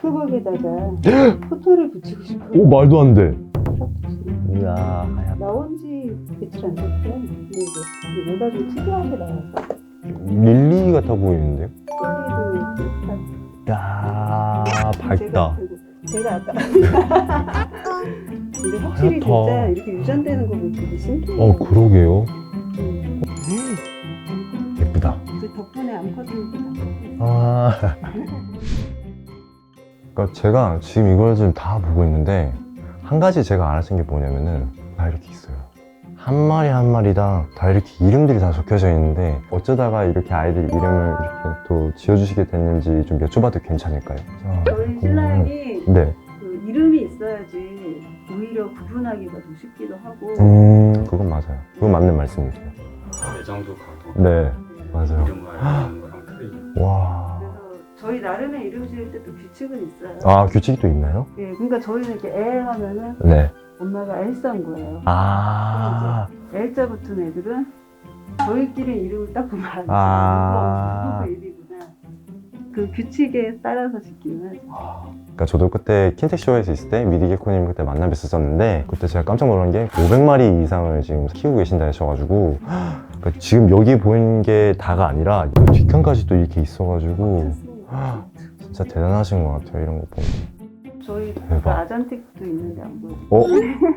수박에다가 포토를 붙이고 싶어요. 오, 말도 안 돼. 샤프지. 이야, 하얗다. 나온 지 며칠 안 됐어요. 근데 이제 얘가 좀 특이하게 나와서 릴리 같아 보이는데요? 릴리도 야, 밝다. 제가 아까 근데 확실히 하얗다. 진짜 이렇게 유전되는 거 보면 되게 신기해요. 어, 그러게요. 음. 예쁘다. 그 덕분에 암컷들도 다 아. 그러니까 제가 지금 이걸 좀 다 보고 있는데 한 가지 제가 알아챈 게 뭐냐면은 다 이렇게 있어요. 한 마리 한 마리당 다 이렇게 이름들이 다 적혀져 있는데 어쩌다가 이렇게 아이들 이름을 이렇게 또 지어주시게 됐는지 좀 여쭤봐도 괜찮을까요? 저희 신랑이 네. 그 이름이 있어야지 오히려 구분하기가 더 쉽기도 하고 그건 맞아요. 그건 맞는 말씀이세요. 내장도 가고 네, 맞아요. 이름을 알는 거랑 틀리죠. 와. 그래서 저희 나름의 이름 지을 때도 규칙은 있어요. 아, 규칙이 또 있나요? 예, 그러니까 저희는 이렇게 엘 하면은 네. 엄마가 엘사인 거예요. 아. L자 붙은 애들은 저희끼리 이름을 딱 보면 알죠. 아. 누구 일이구나. 그 규칙에 따라서 짓기는 하죠. 그러니까 저도 그때 킨텍쇼에서 있을 때 미디게코님 그때 만나 뵀었는데 그때 제가 깜짝 놀란 게 500마리 이상을 지금 키우고 계신다 하셔가지고 그러니까 지금 여기 보이는 게 다가 아니라 그 뒷칸까지 또 이렇게 있어가지고 진짜 대단하신 것 같아요. 이런 거 보면. 저희 그 대박. 아잔틱도 있는데 안 보여요. 어?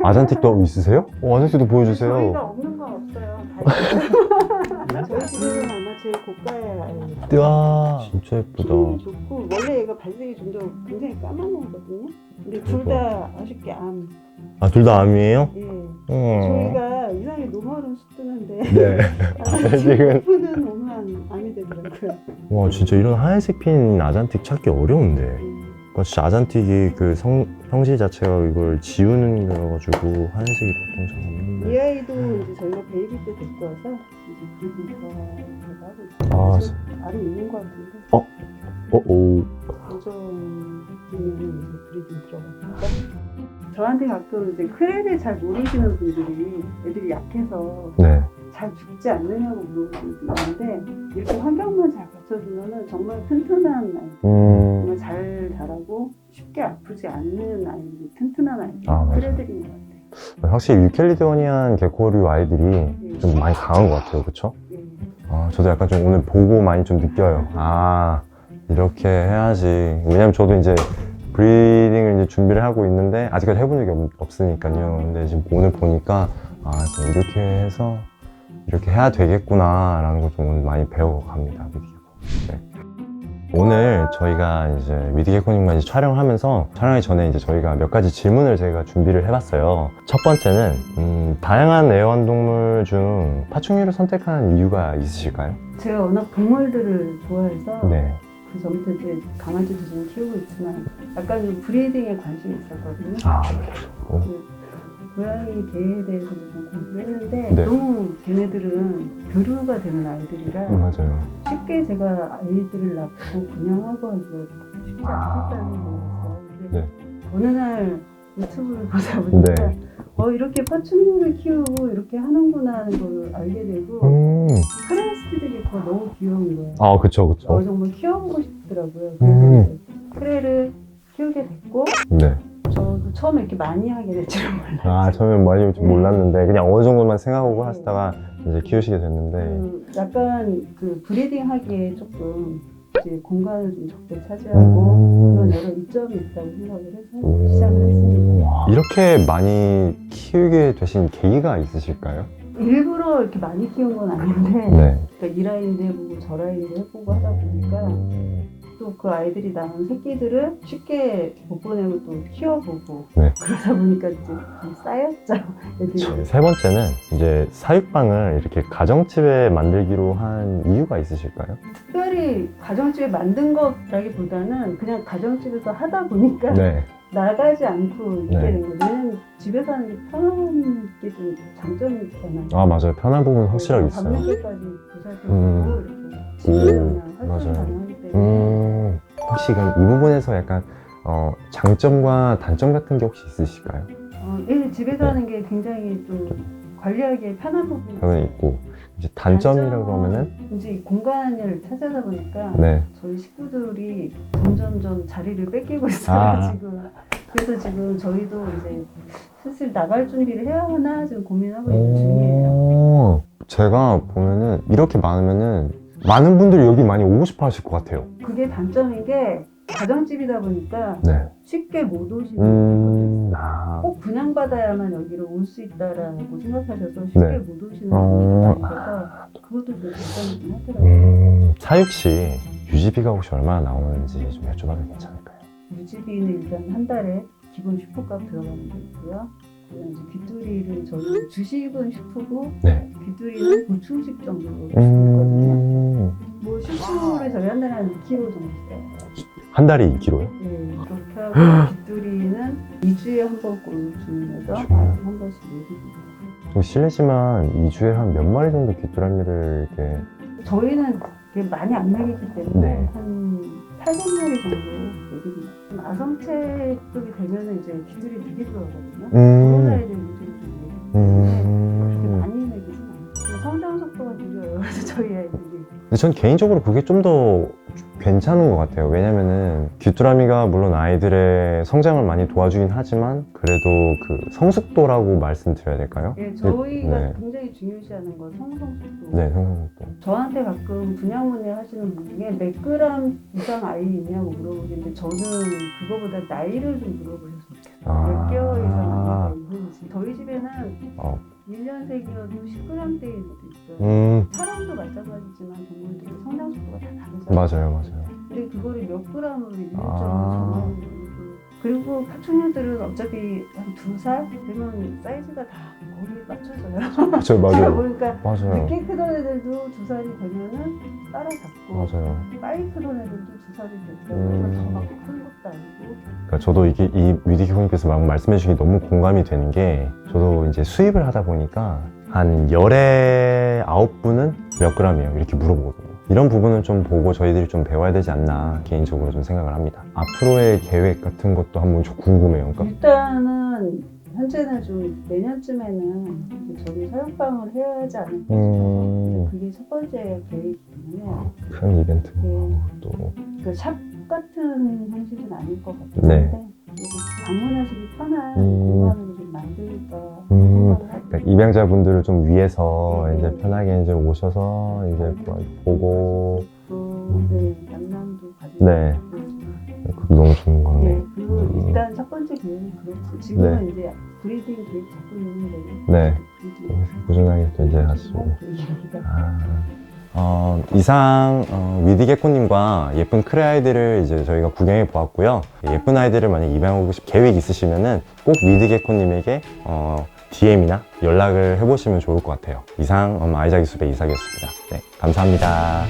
아잔틱도 있으세요? 아잔틱도 보여주세요. 저희가 없는 건 없어요. 다 있어요. 저희 집에는 아마 제일 고가의 아이예요. 와, 진짜 예쁘다. 좋고 원래 얘가 발색이 좀 더 굉장히 까만거든요. 근데 둘 다 아쉽게 암. 아, 둘 다 암이에요? 예. 어. 저희가 이상하게 노멀은 쓰는데 네. 지금. 지금 오면 암이 되더라고요. 와, 진짜 이런 하얀색 핀 아잔틱 찾기 어려운데. 음. 그러니까 진짜 아잔틱이 그 형질 자체가 이걸 지우는 거여가지고 하얀색이 보통 잘 없는데. 이 아이도 이제 저희가 베이비 때 데리고 와서 이제 브리딩 들어가서 하고 있어요. 아, 아직 알이 있는 것 같은데 오. 고정이면 이제 브리딩 들어가서 저한테 가끔 이제 크레를 잘 모르시는 분들이 애들이 약해서 네. 잘 죽지 않느냐고 물어보는 분이 있는데 이렇게 환경만 잘 갖춰주면은 정말 튼튼한 아이, 정말 잘 자라고 쉽게 아프지 않는 아이들, 튼튼한 아이들, 아, 맞아요. 크레들인 것 같아요. 확실히 유캘리도니안 개코류 아이들이 좀 많이 강한 것 같아요. 그쵸? 예. 아, 저도 약간 좀 오늘 보고 많이 좀 느껴요. 아, 이렇게 해야지. 왜냐면 저도 이제 브리딩을 이제 준비를 하고 있는데 아직까지 해본 적이 없으니까요. 근데 지금 오늘 보니까 아, 진짜 이렇게 해서 이렇게 해야 되겠구나 라는 걸 좀 오늘 많이 배워갑니다. 미디게코. 네. 오늘 저희가 이제 미디게코님과 이제 촬영하면서 촬영하기 전에 이제 저희가 몇 가지 질문을 저희가 준비를 해봤어요. 첫 번째는 다양한 애완동물 중 파충류를 선택한 이유가 있으실까요? 제가 워낙 동물들을 좋아해서 네. 그 전부터 이제 강아지도 지금 키우고 있지만 약간 좀 브리딩에 관심이 있었거든요. 아, 고양이 개에 대해서도 좀 공부를 했는데 네. 너무 걔네들은 교류가 되는 아이들이라 맞아요. 쉽게 제가 아이들을 낳고 분양하고 하기가 쉽지 않겠다는 거였어요. 근데 네. 어느 날 유튜브를 보다 보니까 네. 이렇게 파충류를 키우고 이렇게 하는구나 하는 걸 알게 되고 크레스티들이 너무 귀여운 거예요. 아, 그쵸. 정말 키워보고 싶더라고요. 음. 그래서 크레를 키우게 됐고 네. 저도 처음에 이렇게 많이 하게 될 줄은 몰랐어요. 아, 처음엔 많이 좀 몰랐는데 그냥 어느 정도만 생각하고 하시다가 이제 키우시게 됐는데. 약간 그 브리딩 하기에 조금 이제 공간을 좀 적게 차지하고 그런 여러 이점이 있다고 생각을 해서 시작을 했습니다. 이렇게 많이 키우게 되신 계기가 있으실까요? 일부러 이렇게 많이 키운 건 아닌데 네. 그러니까 이 라인도 해보고 저 라인도 해보고 하다 보니까 또 그 아이들이 낳은 새끼들을 쉽게 못 보내고 또 키워보고 네. 그러다 보니까 이제 좀 쌓였죠. 애들이. 세 번째는 이제 사육방을 이렇게 가정집에 만들기로 한 이유가 있으실까요? 특별히 가정집에 만든 것라기보다는 그냥 가정집에서 하다 보니까 네. 나가지 않고 있게 네. 된 거예요. 왜냐면 집에서 하는 게 편한 게 좀 장점이 있잖아요. 아, 맞아요. 편한 부분 확실하게 있어요. 밤늦게까지 보살펴보고 이렇게 집에서 그냥 활동 맞아요. 가능하기 때문에 혹시 그럼 이 부분에서 약간 장점과 단점 같은 게 혹시 있으실까요? 집에서 하는 게 굉장히 좀 관리하기에 편한 부분이 당연히 있고 이제 단점이라고 하면은 이제 이 공간을 찾아다 보니까 네. 저희 식구들이 점점점 자리를 뺏기고 있어요 아. 지금. 그래서 지금 저희도 이제 슬슬 나갈 준비를 해야 하나 지금 고민하고 있는 중이에요. 제가 보면은 이렇게 많으면은 많은 분들이 여기 많이 오고 싶어 하실 것 같아요. 그게 단점인 게 가정집이다 보니까 네. 쉽게 못 오시는 분들 아. 꼭 분양받아야만 여기로 올 수 있다라고 생각하셔서 쉽게 네. 못 오시는 분들이 있어서 그것도 좀 단점이긴 하더라고요. 사육 시 유지비가 혹시 얼마나 나오는지 좀 여쭤봐도 괜찮을까요? 유지비는 일단 한 달에 기본 슈퍼값 들어가는 게 있고요. 그다음에 이제 귀뚜리를 저는 주식은 슈퍼고 네. 귀뚜리는 보충식 정도로 쓰거든요. 뭐 슈퍼를 저희 한 달에 한 2kg 정도 써요. 한 달에 2kg요? 네, 그렇게 하고 귀뚜리는 2주에 한 번 꼴 주문해서 한 번씩 내드립니다. 실례지만 2주에 한 몇 마리 정도 귀뚜라미를 이렇게 저희는 그게 많이 안 먹이기 때문에 네. 한 800마리 정도 먹입니다. 아성체급이 되면은 이제 귀들이 되게 들어가거든요. 그런 아이들 위주로 좀 먹이는데 그렇게 많이 먹이진 않아요. 성장 속도가 느려요. 그래서 저희 아이들이. 근데 전 개인적으로 그게 좀 더 괜찮은 것 같아요. 왜냐면은 귀뚜라미가 물론 아이들의 성장을 많이 도와주긴 하지만 그래도 그 성숙도라고 말씀드려야 될까요? 예, 저희가 네. 굉장히 중요시하는 건 성장 속도. 네, 성숙도. 저한테 가끔 분양 문의 하시는 분 중에 몇 그램 이상 아이 있냐고 물어보시는데 저는 그거보다 나이를 좀 물어보셨으면 좋겠어요. 몇 개월 이상 아이가 있는지. 저희 집에는 1년생이어도 10g대인 애도 있어요. 사람도 마찬가지지만 동물들이 성장 속도가 다 다르잖아요. 맞아요. 근데 그거를 몇 그램으로 1년짜리 아. 정하는 거예요. 그리고 파충류들은 어차피 한 2살 되면 사이즈가 다 거기에 맞춰져요. 맞아요. 그러니까 맞아요. 늦게 크던 애들도 2살이 되면은 따라잡고 맞아요. 빨리 크던 애들도 2살이 됐다고 해서 더 막 큰 것도 아니고. 그러니까 저도 이게 이 위디기님께서 막 말씀해 주시기 너무 공감이 되는 게 저도 이제 수입을 하다 보니까 한 열에 9분은 몇 g이에요 이렇게 물어보거든요. 이런 부분은 좀 보고 저희들이 좀 배워야 되지 않나 개인적으로 좀 생각을 합니다. 앞으로의 계획 같은 것도 한번 좀 궁금해요. 그러니까 일단은 현재는 좀 내년쯤에는 이제 저희 사육방을 해야 하지 않을까 싶어서 그게 첫 번째 계획이기 때문에 큰 이벤트 네. 또 그 샵 같은 형식은 아닐 것 같은데 네. 방문하시기 편한 공간으로 좀 만들까 생각을 그러니까 입양자분들을 좀 위해서 네. 이제 편하게 이제 오셔서 이제 보고 네, 만남도 가지고 네. 그것도 너무 좋은 것 네, 같네요. 그리고 일단 첫 번째 계획은 그렇고 지금은 이제 브리딩 계획 잡고 있는데 네. 브리딩 꾸준하게 또 이제 하시고. 계획입니다. 이상 위디 개코님과 예쁜 크레 아이들을 이제 저희가 구경해 보았고요. 예쁜 아이들을 만약 입양하고 계획 있으시면은 꼭 위디 개코님에게 DM이나 연락을 해보시면 좋을 것 같아요. 이상 아이자기 숲의 이삭이었습니다. 네, 감사합니다.